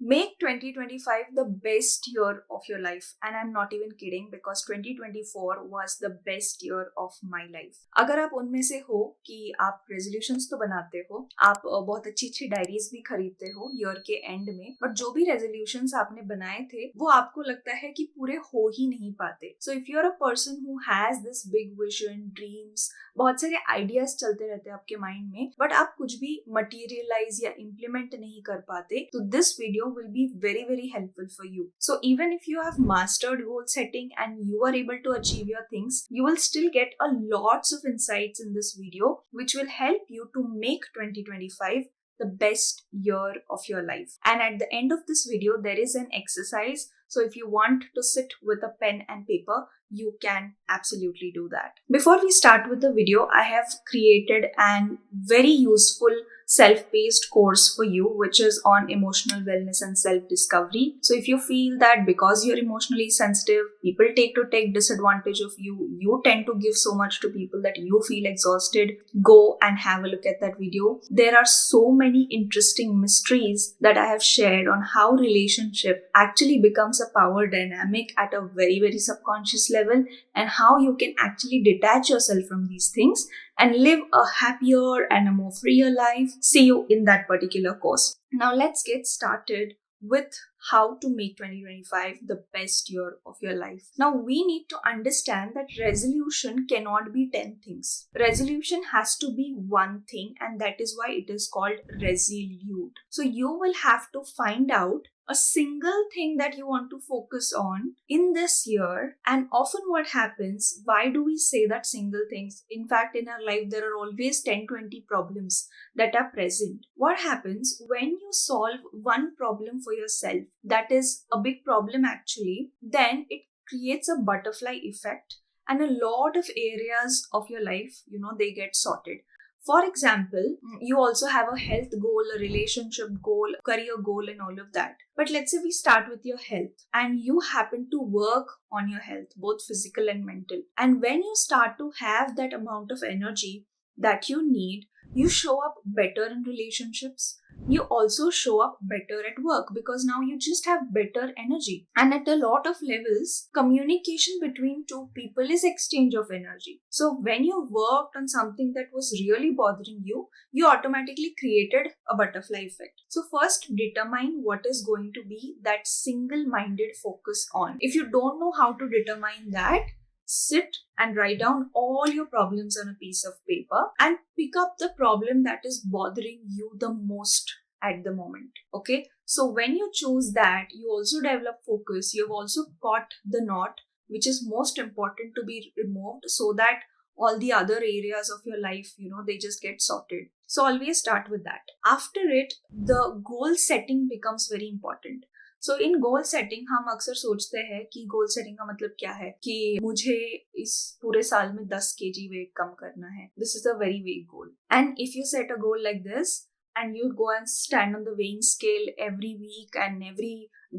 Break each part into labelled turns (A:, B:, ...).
A: Make 2025 the best year of your life, and I'm not even kidding because 2024 was the best year of my life. अगर आप उनमें से हो कि आप रेजोल्यूशंस तो बनाते हो, आप बहुत अच्छी अच्छी डायरीज भी खरीदते हो ईयर के एंड में, बट जो भी रेजोल्यूशंस आपने बनाए थे वो आपको लगता है कि पूरे हो ही नहीं पाते. So if you are a person who has this big vision, dreams, बहुत सारे आइडियाज चलते रहते हैं आपके माइंड में, बट आप कुछ भी मटीरियलाइज या इम्प्लीमेंट नहीं कर पाते, तो this video will be very helpful for you. So even if you have mastered goal setting and you are able to achieve your things, you will still get a lots of insights in this video which will help you to make 2025 the best year of your life. And at the end of this video there is an exercise, so if you want to sit with a pen and paper, you can absolutely do that. Before we start with the video, I have created an very useful self-paced course for you, which is on emotional wellness and self-discovery. So if you feel that because you're emotionally sensitive, people take disadvantage of you, you tend to give so much to people that you feel exhausted, go and have a look at that video. There are so many interesting mysteries that I have shared on how relationship actually becomes a power dynamic at a very subconscious level, and how you can actually detach yourself from these things and live a happier and a more freer life. See you in that particular course. Now let's get started with how to make 2025 the best year of your life. Now we need to understand that resolution cannot be 10 things. Resolution has to be one thing, and that is why it is called resolute. So you will have to find out a single thing that you want to focus on in this year. And often what happens, why do we say that single things? In fact, in our life, there are always 10-20 problems that are present. What happens when you solve one problem for yourself, that is a big problem actually, then it creates a butterfly effect, and a lot of areas of your life, they get sorted. For example, you also have a health goal, a relationship goal, career goal, and all of that. But let's say we start with your health, and you happen to work on your health, both physical and mental. And when you start to have that amount of energy that you need, you show up better in relationships. You also show up better at work because now you just have better energy. And at a lot of levels, communication between two people is exchange of energy. So when you worked on something that was really bothering you, you automatically created a butterfly effect. So first determine what is going to be that single-minded focus on. If you don't know how to determine that, sit and write down all your problems on a piece of paper and pick up the problem that is bothering you the most at the moment. Okay, so when you choose that, you also develop focus. You've also caught the knot, which is most important to be removed, so that all the other areas of your life, they just get sorted. So always start with that. After it, the goal setting becomes very important. So in goal setting हम अक्सर सोचते हैं कि goal setting का मतलब क्या है कि मुझे इस पूरे साल में 10 kg वेट कम करना है. This is a very vague goal. And if you set a goal like this and you go and stand on the weighing scale every week and every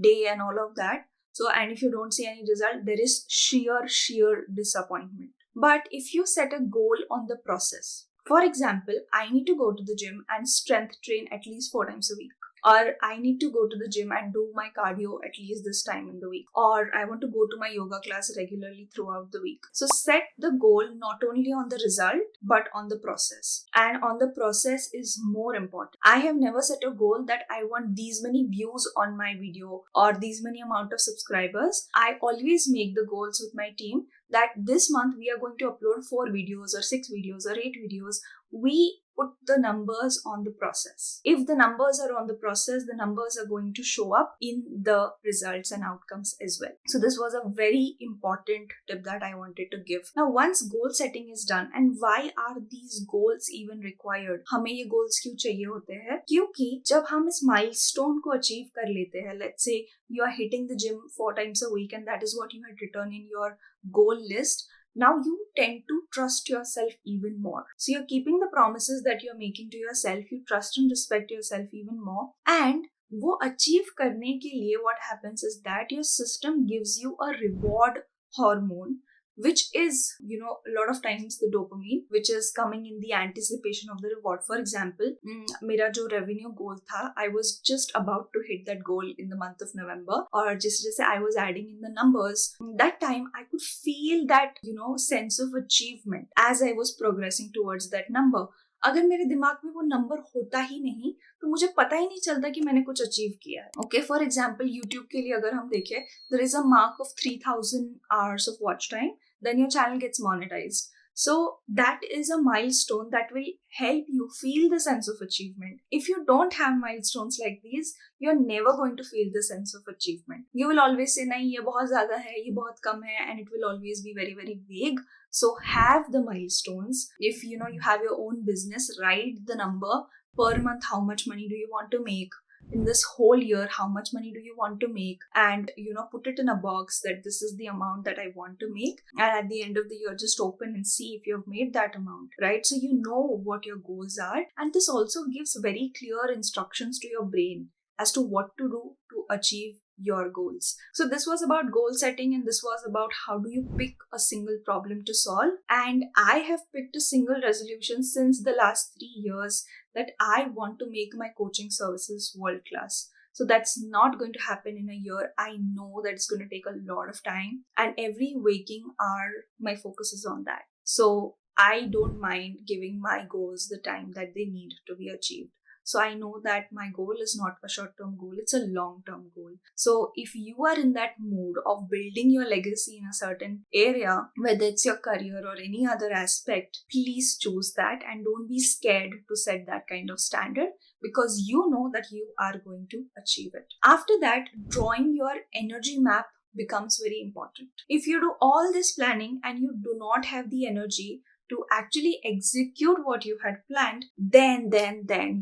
A: day and all of that, so and if you don't see any result, there is sheer disappointment. But if you set a goal on the process, for example, I need to go to the gym and strength train at least 4 times a week, or I need to go to the gym and do my cardio at least this time in the week, or I want to go to my yoga class regularly throughout the week. So set the goal not only on the result but on the process, and on the process is more important. I have never set a goal that I want these many views on my video or these many amount of subscribers. I always make the goals with my team that this month we are going to upload 4 videos or 6 videos or 8 videos. We put the numbers on the process. If the numbers are on the process, the numbers are going to show up in the results and outcomes as well. So this was a very important tip that I wanted to give. Now once goal setting is done, and why are these goals even required? हमें ये goals क्यों चाहिए होते हैं? क्योंकि जब हम इस milestone को achieve कर लेते हैं, let's say you are hitting the gym 4 times a week and that is what you had written in your goal list, now you tend to trust yourself even more. So you're keeping the promises that you're making to yourself. You trust and respect yourself even more. And वो achieve करने के लिए what happens is that your system gives you a reward hormone which is, a lot of times the dopamine, which is coming in the anticipation of the reward. For example, मेरा जो revenue goal था, I was just about to hit that goal in the month of November, और जैसे I was adding in the numbers, that time I could feel that, sense of achievement as I was progressing towards that number. अगर मेरे दिमाग में वो number होता ही नहीं तो मुझे पता ही नहीं चलता कि मैंने कुछ अचीव किया है. ओके, फॉर एग्जाम्पल यूट्यूब के लिए अगर हम देखें, there is a mark of 3000 hours of watch time, then your channel gets monetized. So that is a milestone that will help you feel the sense of achievement. If you don't have milestones like these, you're never going to feel the sense of achievement. You will always say, nahi, ye bahut zyada hai, ye bahut kam hai, and it will always be very, very vague. So have the milestones. If you have your own business, write the number per month. How much money do you want to make? In this whole year, how much money do you want to make? And put it in a box that this is the amount that I want to make, and at the end of the year just open and see if you have made that amount, right? So you know what your goals are, and this also gives very clear instructions to your brain as to what to do to achieve your goals. So this was about goal setting, and this was about how do you pick a single problem to solve. And I have picked a single resolution since the last 3 years that I want to make my coaching services world class. So that's not going to happen in a year. I know that it's going to take a lot of time, and every waking hour my focus is on that. So I don't mind giving my goals the time that they need to be achieved. So I know that my goal is not a short-term goal, it's a long-term goal. So if you are in that mood of building your legacy in a certain area, whether it's your career or any other aspect, please choose that and don't be scared to set that kind of standard, because you know that you are going to achieve it. After that, drawing your energy map becomes very important. If you do all this planning and you do not have the energy to actually execute what you had planned, then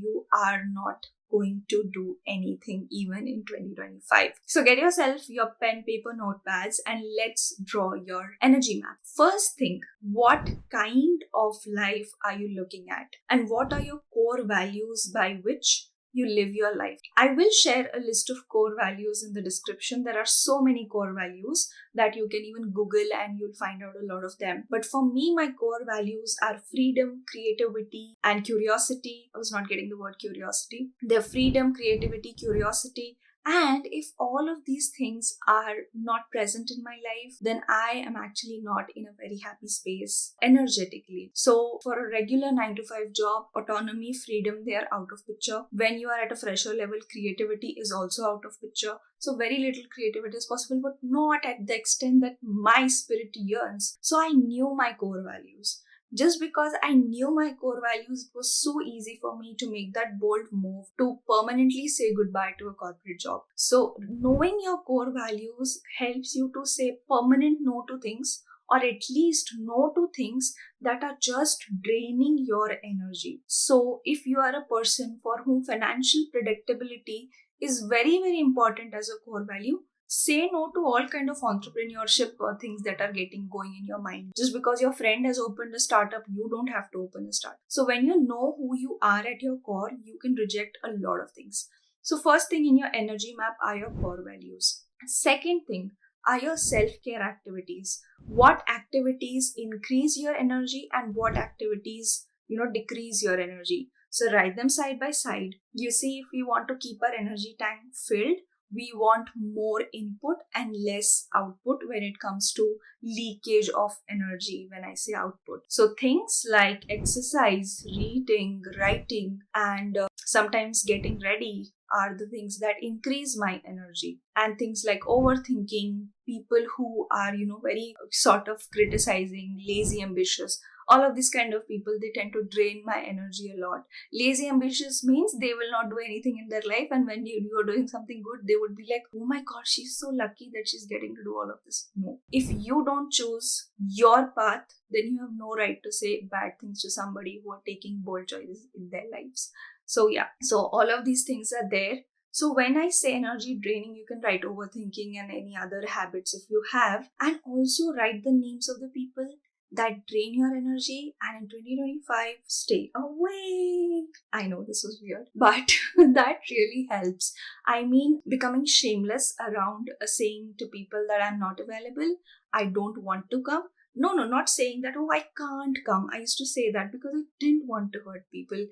A: you are not going to do anything even in 2025. So get yourself your pen, paper, notepads, and let's draw your energy map. First thing, what kind of life are you looking at? And what are your core values by which you live your life? I will share a list of core values in the description. There are so many core values that you can even Google and you'll find out a lot of them. But for me, my core values are freedom, creativity, and curiosity. I was not getting the word curiosity. They're freedom, creativity, curiosity. And if all of these things are not present in my life, then I am actually not in a very happy space energetically. So for a regular 9 to 5 job, autonomy, freedom, they are out of picture. When you are at a fresher level, creativity is also out of picture. So very little creativity is possible, but not at the extent that my spirit yearns. So I knew my core values. Just because I knew my core values, it was so easy for me to make that bold move to permanently say goodbye to a corporate job. So knowing your core values helps you to say permanent no to things, or at least no to things that are just draining your energy. So if you are a person for whom financial predictability is very, very important as a core value, say no to all kind of entrepreneurship things that are getting going in your mind. Just because your friend has opened a startup, you don't have to open a startup. So when you know who you are at your core, you can reject a lot of things. So first thing in your energy map are your core values. Second thing are your self-care activities. What activities increase your energy and what activities, decrease your energy. So write them side by side. You see, if we want to keep our energy tank filled, we want more input and less output when it comes to leakage of energy. When I say output, so things like exercise, reading, writing, and sometimes getting ready are the things that increase my energy. And things like overthinking, people who are, very sort of criticizing, lazy, ambitious, all of these kind of people, they tend to drain my energy a lot. Lazy, ambitious means they will not do anything in their life, and when you are doing something good, they would be like, oh my god, she's so lucky that she's getting to do all of this. No. If you don't choose your path, then you have no right to say bad things to somebody who are taking bold choices in their lives. So yeah, so all of these things are there. So when I say energy draining, you can write overthinking and any other habits if you have, and also write the names of the people that drain your energy, and in 2025 stay away. I know this was weird, but that really helps. I mean, becoming shameless around saying to people that I'm not available, I don't want to come. No, not saying that, oh, I can't come. I used to say that because I didn't want to hurt people.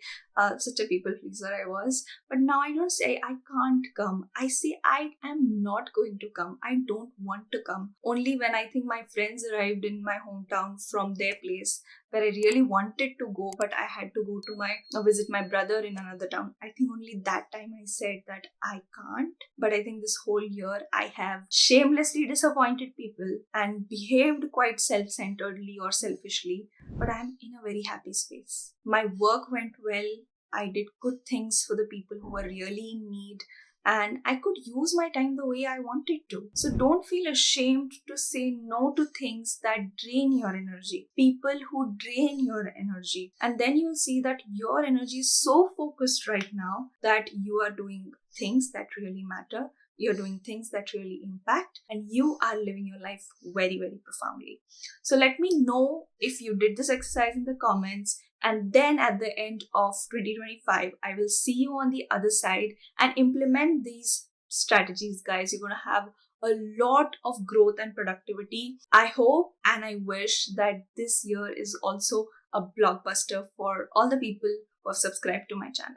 A: Such a people pleaser I was. But now I don't say I can't come. I say I am not going to come. I don't want to come. Only when I think my friends arrived in my hometown from their place where I really wanted to go, but I had to go to my visit my brother in another town. I think only that time I said that I can't. But I think this whole year I have shamelessly disappointed people and behaved quite self-centeredly or selfishly, but I'm in a very happy space. My work went well. I did good things for the people who were really in need, and I could use my time the way I wanted to. So don't feel ashamed to say no to things that drain your energy, people who drain your energy. And then you'll see that your energy is so focused right now that you are doing things that really matter. You're doing things that really impact, and you are living your life very, very profoundly. So let me know if you did this exercise in the comments. And then at the end of 2025, I will see you on the other side and implement these strategies, guys. You're going to have a lot of growth and productivity. I hope and I wish that this year is also a blockbuster for all the people who have subscribed to my channel.